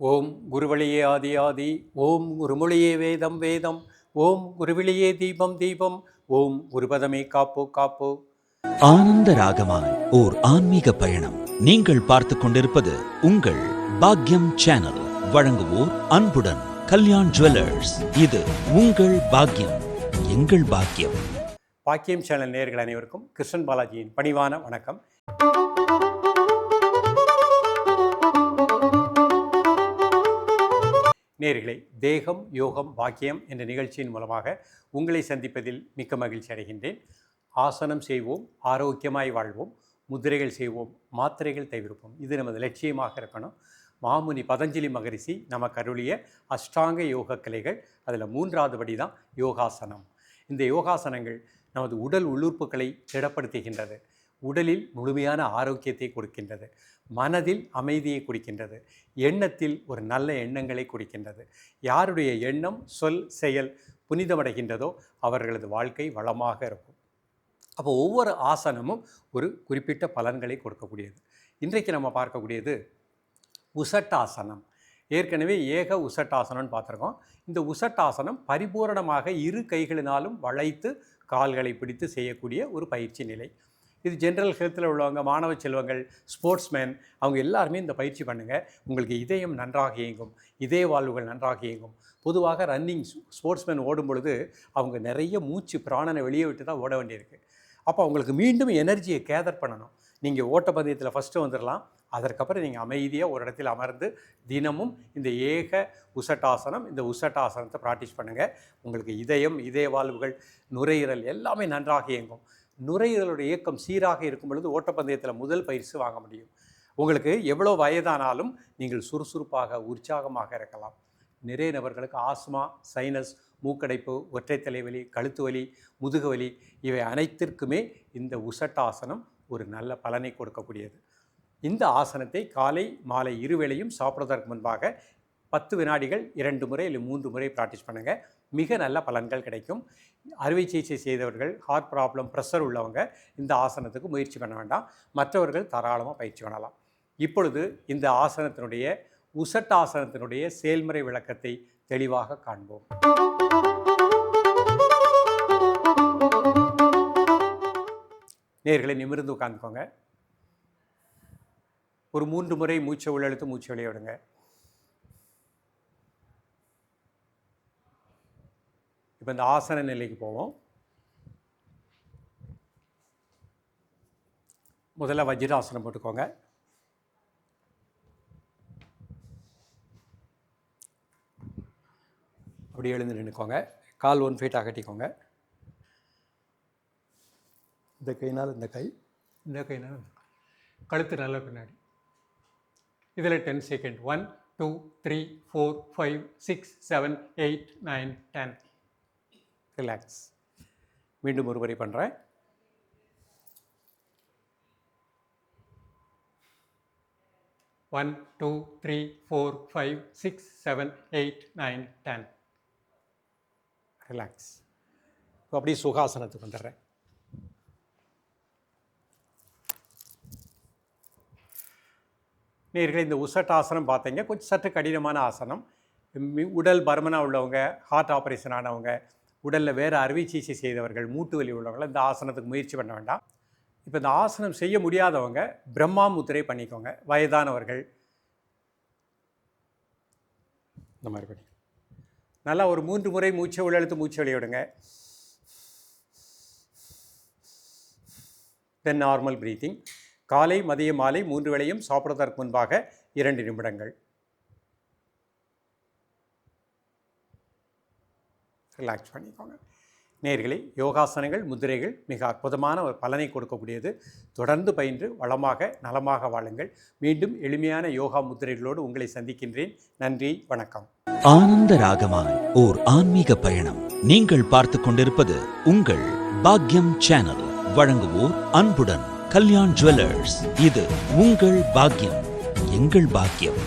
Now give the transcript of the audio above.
ஓம் குருவழியே ஆதி ஆதி, ஓம் குருமொழியே வேதம் வேதம், ஓம் குருவிழியே தீபம் தீபம், ஓம் குருபதமே காப்போ காப்போ. ஆனந்த ராகமாய் ஓர் ஆன்மீக பயணம். நீங்கள் பார்த்துக் கொண்டிருப்பது உங்கள் பாக்யம் சேனல். வழங்குவோர் அன்புடன் கல்யாண் ஜுவல்லர்ஸ். இது உங்கள் பாக்யம், எங்கள் பாக்கியம். பாக்கியம் சேனல் நேயர்கள் அனைவருக்கும் கிருஷ்ணன் பாலாஜியின் பணிவான வணக்கம். நேயர்களே, தேகம் யோகம் பாக்கியம் என்ற நிகழ்ச்சியின் மூலமாக உங்களை சந்திப்பதில் மிக்க மகிழ்ச்சி அடைகின்றேன். ஆசனம் செய்வோம், ஆரோக்கியமாய் வாழ்வோம், முத்திரைகள் செய்வோம், மாத்திரைகள் தவிர்ப்போம். இது நமது லட்சியமாக இருக்கணும். மாமுனி பதஞ்சலி மகரிஷி நமக்கு அருளிய அஷ்டாங்க யோக கலைகள், அதில் 3வது படி தான் யோகாசனம். இந்த யோகாசனங்கள் நமது உடல் உள்ளுறுப்புகளை திடப்படுத்துகின்றது, உடலில் முழுமையான ஆரோக்கியத்தை கொடுக்கின்றது, மனதில் அமைதியை கொடுக்கின்றது, எண்ணத்தில் ஒரு நல்ல எண்ணங்களை கொடுக்கின்றது. யாருடைய எண்ணம் சொல் செயல் புனிதமடைகின்றதோ அவர்களது வாழ்க்கை வளமாக இருக்கும். அப்போ ஒவ்வொரு ஆசனமும் ஒரு குறிப்பிட்ட பலன்களை கொடுக்கக்கூடியது. இன்றைக்கு நம்ம பார்க்கக்கூடியது உசட்டாசனம். ஏற்கனவே ஏக உசட்டாசனம்னு பார்த்துருக்கோம். இந்த உசட்டாசனம் பரிபூரணமாக இரு கைகளினாலும் வளைத்து கால்களை பிடித்து செய்யக்கூடிய ஒரு பயிற்சி நிலை. இது ஜென்ரல் ஹெல்த்தில் உள்ளவங்க, மாணவ செல்வங்கள், ஸ்போர்ட்ஸ்மேன், அவங்க எல்லாருமே இந்த பயிற்சி பண்ணுங்கள். உங்களுக்கு இதயம் நன்றாக இயங்கும், இதய வாழ்வுகள் நன்றாக இயங்கும். பொதுவாக ரன்னிங் ஸ்போர்ட்ஸ்மேன் ஓடும் பொழுது அவங்க நிறைய மூச்சு பிராணனை வெளியே விட்டு தான் ஓட வேண்டியிருக்கு. அப்போ அவங்களுக்கு மீண்டும் எனர்ஜியை கேதர் பண்ணணும். நீங்கள் ஓட்டப்பந்தயத்தில் ஃபஸ்ட்டு வந்துடலாம், அதற்கப்புறம் நீங்கள் அமைதியாக ஒரு இடத்தில் அமர்ந்து தினமும் இந்த ஏக உசட்டாசனம், இந்த உசட்டாசனத்தை ப்ராக்டிஸ் பண்ணுங்கள். உங்களுக்கு இதயம், இதய வாழ்வுகள், நுரையீரல் எல்லாமே நன்றாக இயங்கும். நுரையீரலுடைய இயக்கம் சீராக இருக்கும் பொழுது ஓட்டப்பந்தயத்தில் முதல் பரிசு வாங்க முடியும். உங்களுக்கு எவ்வளோ வயதானாலும் நீங்கள் சுறுசுறுப்பாக உற்சாகமாக இருக்கலாம். நிறைய நபர்களுக்கு ஆஸ்மா, சைனஸ், மூக்கடைப்பு, ஒற்றை தலைவலி, கழுத்து வலி, முதுகு வலி, இவை அனைத்திற்குமே இந்த உசட்டாசனம் ஒரு நல்ல பலனை கொடுக்கக்கூடியது. இந்த ஆசனத்தை காலை மாலை இருவேளையும் சாப்பிட்றதற்கு முன்பாக 10 வினாடிகள் 2 முறை இல்லை 3 முறை ப்ராக்டிஸ் பண்ணுங்கள். மிக நல்ல பலன்கள் கிடைக்கும். அறுவை சிகிச்சை செய்தவர்கள், ஹார்ட் ப்ராப்ளம், ப்ரெஷர் உள்ளவங்க இந்த ஆசனத்துக்கு முயற்சி பண்ண வேண்டாம். மற்றவர்கள் தாராளமாக பயிற்சி பண்ணலாம். இப்பொழுது இந்த ஆசனத்தினுடைய உசட்டாசனத்தினுடைய செயல்முறை விளக்கத்தை தெளிவாக காண்போம். நேயர்களை நிமிர்ந்து உட்கார்ந்துக்கோங்க. ஒரு 3 முறை மூச்சை உள்ளெழுத்து மூச்சை வெளியே விடுங்க. இப்போ இந்த ஆசன நிலைக்கு போவோம். முதல்ல வஜ்ராசனம் போட்டுக்கோங்க. அப்படி எழுந்து நின்றுக்கோங்க. கால் 1 ஃபீட் அகட்டிக்கோங்க. இந்த கைனால் இந்த கை, இந்த கைனால் கழுத்து நல்ல பின்னாடி. இதில் 10 செகண்ட். 1 2 3 4 5 6 7 8 9 10. ரிலாக்ஸ். மீண்டும் ஒரு முறை பண்ணுறேன். 1 2 3 4 5 6 7 8 9 10. ரிலாக்ஸ். இப்போ அப்படியே சுகாசனத்துக்கு வந்துடுறேன். நேயர்களே, இந்த உசட்டாசனம் பார்த்தீங்க, கொஞ்சம் சற்று கடினமான ஆசனம். உடல் பருமனாக உள்ளவங்க, ஹார்ட் ஆப்ரேஷன் ஆனவங்க, உடலில் வேறு அறுவை சிகிச்சை செய்தவர்கள், மூட்டு வலி உள்ளவங்க இந்த ஆசனத்துக்கு முயற்சி பண்ண வேண்டாம். இப்போ இந்த ஆசனம் செய்ய முடியாதவங்க பிரம்மா முத்திரை பண்ணிக்கோங்க. வயதானவர்கள் இந்த மாதிரி பண்ணி நல்லா ஒரு 3 முறை மூச்சை உள்ளெழுத்து மூச்சை வெளியே விடுங்க. தென் நார்மல் ப்ரீத்திங். காலை மதிய மாலை 3 வேளையும் சாப்பிடுவதற்கு முன்பாக 2 நிமிடங்கள். ரிலாக்ஸ் பண்ணிக்கோங்க. நேயர்களே, யோகாசனங்கள், முத்திரைகள் மிக அற்புதமான ஒரு பலனை கொடுக்கக்கூடியது. தொடர்ந்து பயின்று வளமாக நலமாக வாழுங்கள். மீண்டும் எளிமையான யோகா முத்திரைகளோடு உங்களை சந்திக்கின்றேன். நன்றி, வணக்கம். ஆனந்த ராகமாய் ஓர் ஆன்மீக பயணம். நீங்கள் பார்த்துக் கொண்டிருப்பது உங்கள் பாக்யம் சேனல். வழங்குவோர் அன்புடன் கல்யாண் ஜுவல்லர்ஸ். இது உங்கள் பாக்யம், எங்கள் பாக்கியம்.